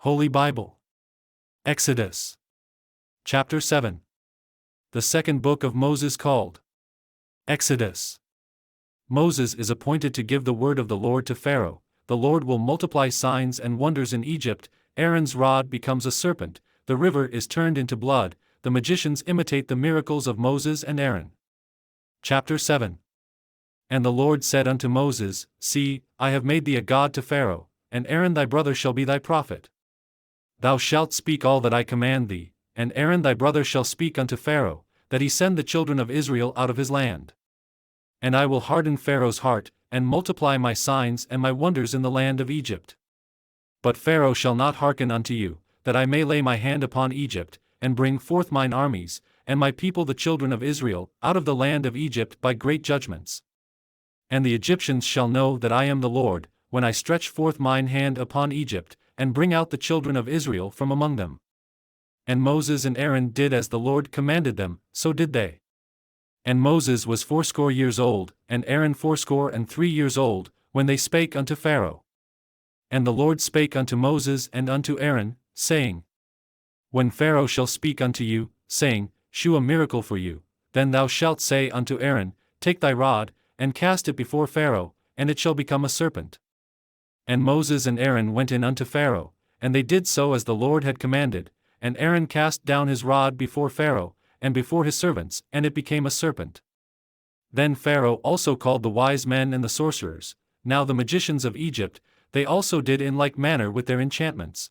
Holy Bible. Exodus. Chapter 7. The second book of Moses called Exodus. Moses is appointed to give the word of the Lord to Pharaoh. The Lord will multiply signs and wonders in Egypt. Aaron's rod becomes a serpent, the river is turned into blood, the magicians imitate the miracles of Moses and Aaron. Chapter 7. And the Lord said unto Moses, See, I have made thee a god to Pharaoh, and Aaron thy brother shall be thy prophet. Thou shalt speak all that I command thee, and Aaron thy brother shall speak unto Pharaoh, that he send the children of Israel out of his land. And I will harden Pharaoh's heart, and multiply my signs and my wonders in the land of Egypt. But Pharaoh shall not hearken unto you, that I may lay my hand upon Egypt, and bring forth mine armies, and my people the children of Israel, out of the land of Egypt by great judgments. And the Egyptians shall know that I am the Lord, when I stretch forth mine hand upon Egypt, and bring out the children of Israel from among them. And Moses and Aaron did as the Lord commanded them, so did they. And Moses was 80 years old, and Aaron 83 years old, when they spake unto Pharaoh. And the Lord spake unto Moses and unto Aaron, saying, When Pharaoh shall speak unto you, saying, Shew a miracle for you, then thou shalt say unto Aaron, Take thy rod, and cast it before Pharaoh, and it shall become a serpent. And Moses and Aaron went in unto Pharaoh, and they did so as the Lord had commanded, and Aaron cast down his rod before Pharaoh, and before his servants, and it became a serpent. Then Pharaoh also called the wise men and the sorcerers, now the magicians of Egypt, they also did in like manner with their enchantments.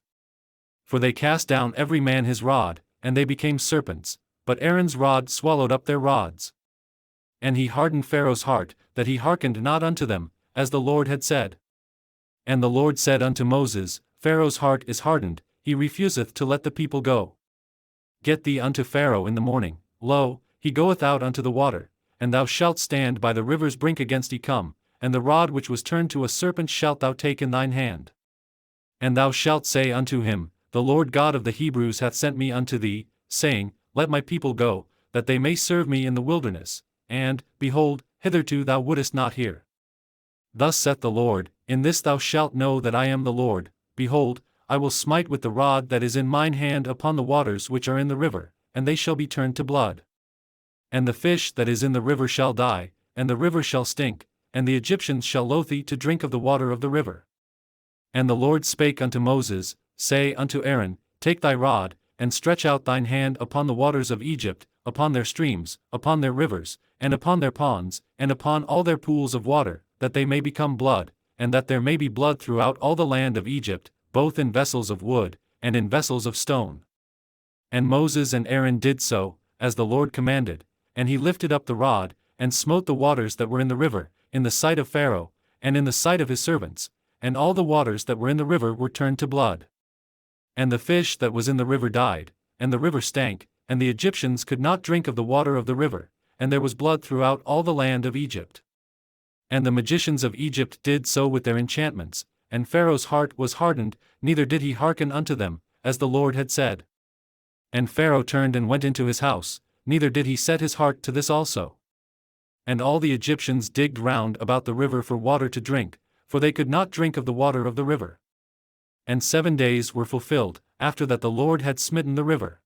For they cast down every man his rod, and they became serpents, but Aaron's rod swallowed up their rods. And he hardened Pharaoh's heart, that he hearkened not unto them, as the Lord had said. And the Lord said unto Moses, Pharaoh's heart is hardened, he refuseth to let the people go. Get thee unto Pharaoh in the morning, lo, he goeth out unto the water, and thou shalt stand by the river's brink against he come, and the rod which was turned to a serpent shalt thou take in thine hand. And thou shalt say unto him, The Lord God of the Hebrews hath sent me unto thee, saying, Let my people go, that they may serve me in the wilderness, and, behold, hitherto thou wouldest not hear. Thus saith the Lord, In this thou shalt know that I am the Lord, behold, I will smite with the rod that is in mine hand upon the waters which are in the river, and they shall be turned to blood. And the fish that is in the river shall die, and the river shall stink, and the Egyptians shall loathe to drink of the water of the river. And the Lord spake unto Moses, Say unto Aaron, Take thy rod, and stretch out thine hand upon the waters of Egypt, upon their streams, upon their rivers, and upon their ponds, and upon all their pools of water, that they may become blood, and that there may be blood throughout all the land of Egypt, both in vessels of wood, and in vessels of stone. And Moses and Aaron did so, as the Lord commanded, and he lifted up the rod, and smote the waters that were in the river, in the sight of Pharaoh, and in the sight of his servants, and all the waters that were in the river were turned to blood. And the fish that was in the river died, and the river stank, and the Egyptians could not drink of the water of the river, and there was blood throughout all the land of Egypt. And the magicians of Egypt did so with their enchantments, and Pharaoh's heart was hardened, neither did he hearken unto them, as the Lord had said. And Pharaoh turned and went into his house, neither did he set his heart to this also. And all the Egyptians digged round about the river for water to drink, for they could not drink of the water of the river. And 7 days were fulfilled, after that the Lord had smitten the river.